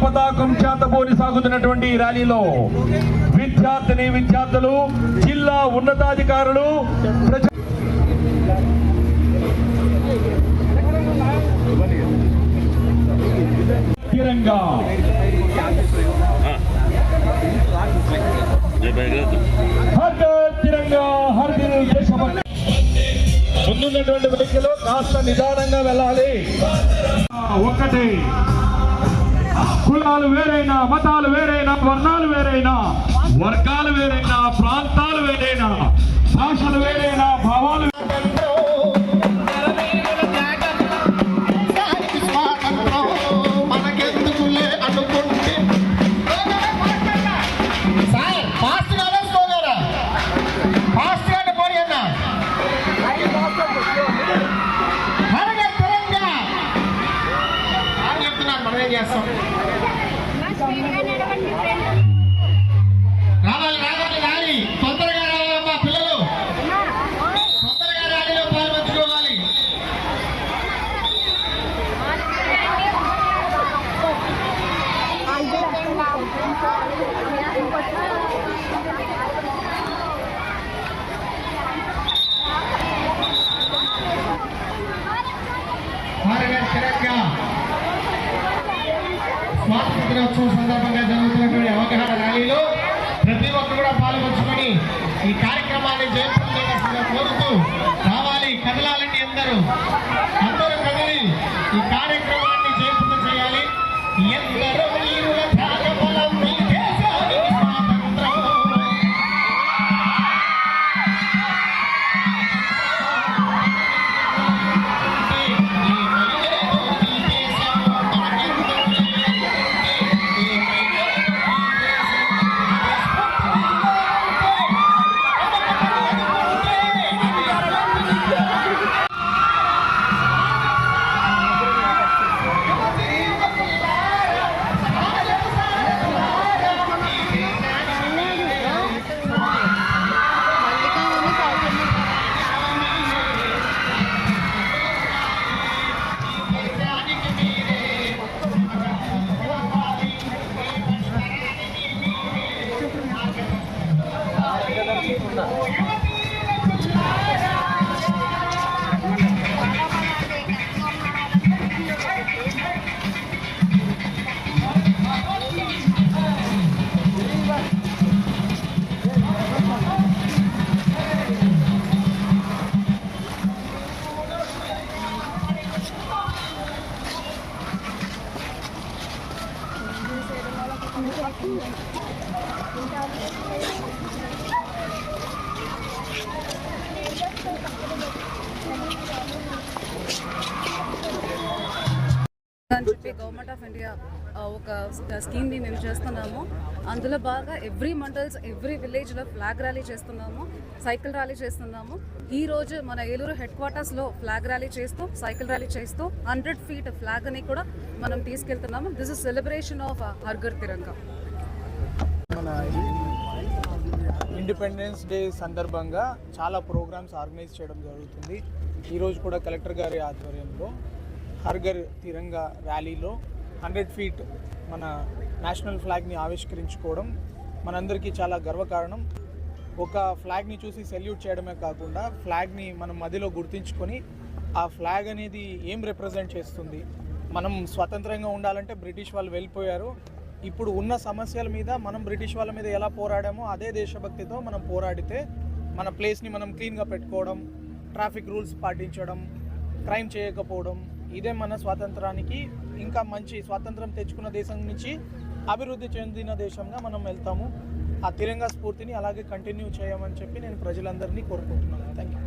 పతాకం చేతబోని సాగుతున్నటువంటి ర్యాలీలో విద్యార్థులు, జిల్లా ఉన్నతాధికారులు, తిరంగా ముందున్నటువంటి వెహికల్ కాస్త నిదానంగా వెళ్ళాలి. ఒక్కటే, కులాలు వేరైనా, మతాలు వేరైనా, వర్ణాలు వేరైనా, వర్గాలు వేరైనా, ప్రాంతాలు వేరైనా, భాషలు వేరైనా, భావాలు రావాలి రావాలి తొందరగా రావాలమ్మా పిల్లలు, తొందరగా ర్యాలీలో పాల్పంచుకోవాలి. స్వాతంత్ర దినోత్సవం సందర్భంగా జరుగుతున్నటువంటి అవగాహన ర్యాలీలో ప్రతి ఒక్కరు కూడా పాల్పంచుకొని ఈ కార్యక్రమాన్ని జయప్రదంగా కోరుతూ రావాలి, కదలాలండి. అందరూ కదిలి ఈ కార్యక్రమాన్ని జయప్రదం చేయాలి. ఎందరో వీరుల త్యాగఫలం ఈ దేశానికి స్వాతంత్రం. అని చెప్పి గవర్నమెంట్ ఆఫ్ ఇండియా ఒక స్కీమ్ని మేము చేస్తున్నాము. అందులో బాగా ఎవ్రీ మండల్స్, ఎవ్రీ విలేజ్లో ఫ్లాగ్ ర్యాలీ చేస్తున్నాము, సైకిల్ ర్యాలీ చేస్తున్నాము. ఈరోజు మన ఏలూరు హెడ్ క్వార్టర్స్లో ఫ్లాగ్ ర్యాలీ చేస్తూ, సైకిల్ ర్యాలీ చేస్తూ 100 feet ఫ్లాగ్ అని కూడా మనం తీసుకెళ్తున్నాము. This is celebration of Har Ghar Tiranga. మన ఇండిపెండెన్స్ డే సందర్భంగా చాలా ప్రోగ్రామ్స్ ఆర్గనైజ్ చేయడం జరుగుతుంది. ఈరోజు కూడా కలెక్టర్ గారి ఆధ్వర్యంలో హర్ ఘర్ తిరంగా ర్యాలీలో 100 feet మన నేషనల్ ఫ్లాగ్ని ఆవిష్కరించుకోవడం మనందరికీ చాలా గర్వకారణం. ఒక ఫ్లాగ్ని చూసి సెల్యూట్ చేయడమే కాకుండా ఫ్లాగ్ని మనం మధ్యలో గుర్తించుకొని ఆ ఫ్లాగ్ అనేది ఏం రిప్రజెంట్ చేస్తుంది, మనం స్వతంత్రంగా ఉండాలంటే బ్రిటిష్ వాళ్ళు వెళ్ళిపోయారు, ఇప్పుడు ఉన్న సమస్యల మీద మనం బ్రిటిష్ వాళ్ళ మీద ఎలా పోరాడామో అదే దేశభక్తితో మనం పోరాడితే మన ప్లేస్ని మనం క్లీన్గా పెట్టుకోవడం, ట్రాఫిక్ రూల్స్ పాటించడం, క్రైమ్ చేయకపోవడం, ఇదే మన స్వాతంత్రానికి ఇంకా మంచి స్వాతంత్రం తెచ్చుకున్న దేశం నుంచి అభివృద్ధి చెందిన దేశంగా మనం వెళ్తాము. ఆ తిరంగా స్ఫూర్తిని అలాగే కంటిన్యూ చేయమని చెప్పి నేను ప్రజలందరినీ కోరుకుంటున్నాను. Thank you.